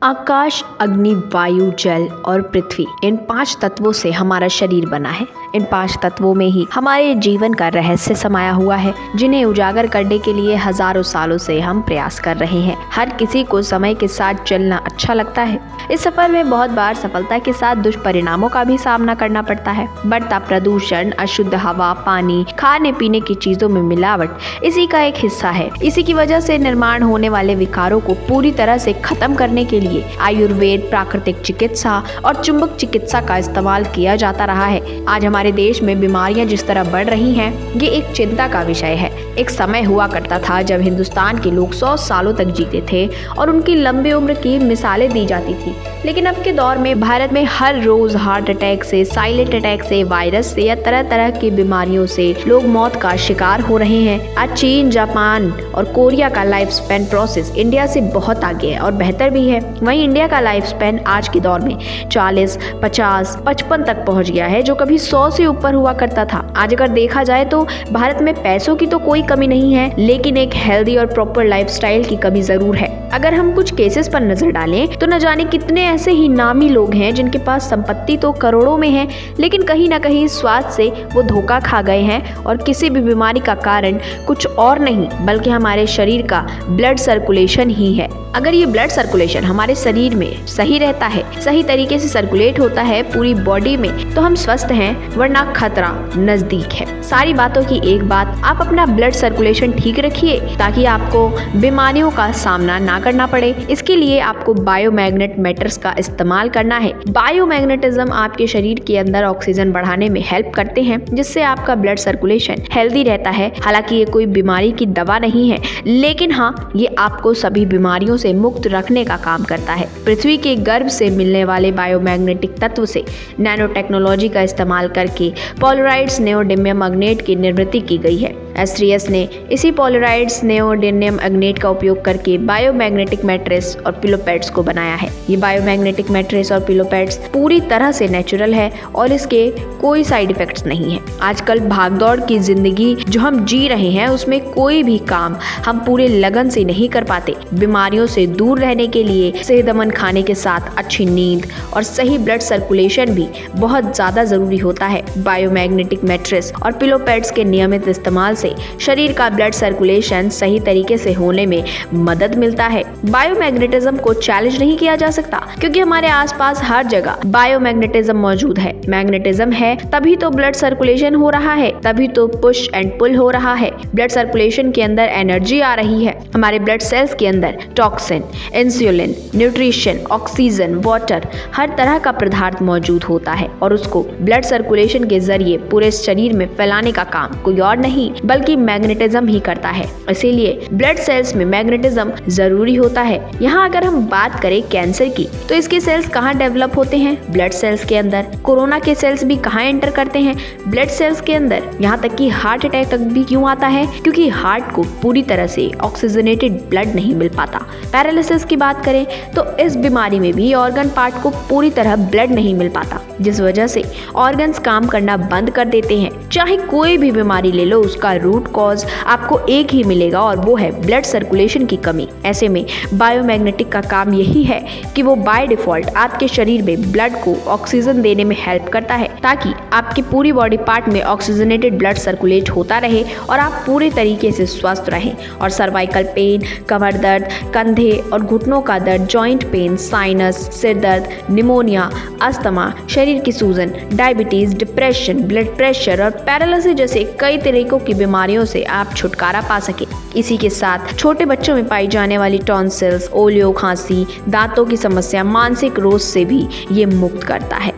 आकाश, अग्नि, वायु, जल और पृथ्वी, इन 5 तत्वों से हमारा शरीर बना है। इन 5 तत्वों में ही हमारे जीवन का रहस्य समाया हुआ है, जिन्हें उजागर करने के लिए हजारों सालों से हम प्रयास कर रहे हैं। हर किसी को समय के साथ चलना अच्छा लगता है। इस सफर में बहुत बार सफलता के साथ दुष्परिणामों का भी सामना करना पड़ता है। बढ़ता प्रदूषण, अशुद्ध हवा, पानी, खाने पीने की चीजों में मिलावट इसी का एक हिस्सा है। इसी की वजह से निर्माण होने वाले विकारों को पूरी तरह से खत्म करने के लिए आयुर्वेद, प्राकृतिक चिकित्सा और चुंबक चिकित्सा का इस्तेमाल किया जाता रहा है। आज हमारे देश में बीमारियां जिस तरह बढ़ रही हैं, ये एक चिंता का विषय है। एक समय हुआ करता था जब हिंदुस्तान के लोग 100 सालों तक जीते थे और उनकी लंबी उम्र की मिसालें दी जाती थी। लेकिन अब के दौर में भारत में हर रोज हार्ट अटैक से, साइलेंट अटैक से, वायरस से या तरह तरह की बीमारियों से लोग मौत का शिकार हो रहे हैं। आज चीन, जापान और कोरिया का लाइफ स्पैन प्रोसेस इंडिया से बहुत आगे है और बेहतर भी है। वहीं इंडिया का लाइफ स्पैन आज के दौर में 40, 50, 55 तक पहुंच गया है, जो कभी 100 से ऊपर हुआ करता था। आज अगर देखा जाए तो भारत में पैसों की तो कोई कमी नहीं है, लेकिन एक हेल्दी और प्रॉपर लाइफस्टाइल की कमी जरूर है। अगर हम कुछ केसेस पर नजर डालें तो न जाने कितने ऐसे ही नामी लोग हैं जिनके पास संपत्ति तो करोड़ों में है, लेकिन कहीं ना कहीं स्वास्थ्य से वो धोखा खा गए हैं और किसी भी बीमारी का कारण कुछ और नहीं बल्कि हमारे शरीर का ब्लड सर्कुलेशन ही है। अगर ये ब्लड सर्कुलेशन हमारे शरीर में सही रहता है, सही तरीके से सर्कुलेट होता है पूरी बॉडी में, तो हम स्वस्थ हैं, वरना खतरा नजदीक है। सारी बातों की एक बात, आप अपना ब्लड सर्कुलेशन ठीक रखिए ताकि आपको बीमारियों का सामना ना करना पड़े। इसके लिए आपको बायोमैग्नेट मैटर्स का इस्तेमाल करना है। बायोमैग्नेटिज्म आपके शरीर के अंदर ऑक्सीजन बढ़ाने में हेल्प करते हैं, जिससे आपका ब्लड सर्कुलेशन हेल्दी रहता है। हालांकि ये कोई बीमारी की दवा नहीं है, लेकिन हाँ, ये आपको सभी बीमारियों से मुक्त रखने का काम करता है। पृथ्वी के गर्भ से मिलने वाले बायोमैग्नेटिक तत्व से नैनो टेक्नोलॉजी का इस्तेमाल करके पोलराइड्स नेओडियम मैग्नेट की निर्मित की गई है। एस्ट्रियस ने इसी पोलराइड्स नेओडियम मैग्नेट का उपयोग करके बायोमैग्नेटिक मैट्रेस और पिलो पैड्स को बनाया है। ये बायोमैग्नेटिक मैट्रेस और पिलो पैड्स पूरी तरह से नेचुरल है और इसके कोई साइड इफेक्ट्स नहीं है। आजकल भागदौड़ की जिंदगी जो हम जी रहे हैं, उसमें कोई भी काम हम पूरे लगन से नहीं कर पाते। बीमारियों से दूर रहने के लिए सेहतमंद खाने के साथ अच्छी नींद और सही ब्लड सर्कुलेशन भी बहुत ज्यादा जरूरी होता है। बायोमैग्नेटिक मैट्रेस और पिलो पैड्स के नियमित इस्तेमाल से शरीर का ब्लड सर्कुलेशन सही तरीके से होने में मदद मिलता है। बायोमैग्नेटिज्म को चैलेंज नहीं किया जा सकता, क्योंकि हमारे आसपास हर जगह बायोमैग्नेटिज्म मौजूद है। मैग्नेटिज्म है तभी तो ब्लड सर्कुलेशन हो रहा है, तभी तो पुश एंड पुल हो रहा है। ब्लड सर्कुलेशन के अंदर एनर्जी आ रही है। हमारे ब्लड सेल्स के अंदर toxin, insulin, nutrition, oxygen, water, हर तरह का पदार्थ मौजूद होता है और उसको ब्लड सर्कुलेशन के जरिए पूरे शरीर में फैलाने का काम कोई और नहीं बल्कि मैग्नेटिज्म ही करता है। इसीलिए ब्लड सेल्स में मैग्नेटिज्म जरूरी होता है। यहाँ अगर हम बात करें कैंसर की, तो इसके सेल्स कहाँ डेवलप होते हैं? ब्लड सेल्स के अंदर। कोरोना के सेल्स भी कहाँ एंटर करते हैं? ब्लड सेल्स के अंदर। यहाँ तक कि हार्ट अटैक तक भी क्यों आता है? क्योंकि हार्ट को पूरी तरह से ऑक्सीजनेटेड ब्लड नहीं मिल पाता। पैरालिसिस की बात करें तो इस बीमारी में भी ऑर्गन पार्ट को पूरी तरह ब्लड नहीं मिल पाता, जिस वजह से ऑर्गन्स काम करना बंद कर देते हैं। चाहे कोई भी बीमारी ले लो, उसका रूट कॉज आपको एक ही मिलेगा और वो है ब्लड सर्कुलेशन की कमी। ऐसे में बायोमैग्नेटिक का काम यही है कि वो बाय डिफॉल्ट आपके शरीर में ब्लड को ऑक्सीजन देने में हेल्प करता है, ताकि आपकी पूरी बॉडी पार्ट में ऑक्सीजनेटेड ब्लड सर्कुलेट होता रहे और आप पूरे तरीके से स्वस्थ रहें। और सर्वाइकल पेन, कमर दर्द, कंधे और घुटनों का दर्द, जॉइंट पेन, साइनस, सिर दर्द, निमोनिया, अस्थमा, शरीर की सूजन, डायबिटीज, डिप्रेशन, ब्लड प्रेशर और पैरालिसिस जैसे कई तरीकों की बीमारियों से आप छुटकारा पा सके। इसी के साथ छोटे बच्चों में पाई जाने वाली टॉन्सिल्स, ओलियो, खांसी, दांतों की समस्या, मानसिक रोग से भी ये मुक्त करता है।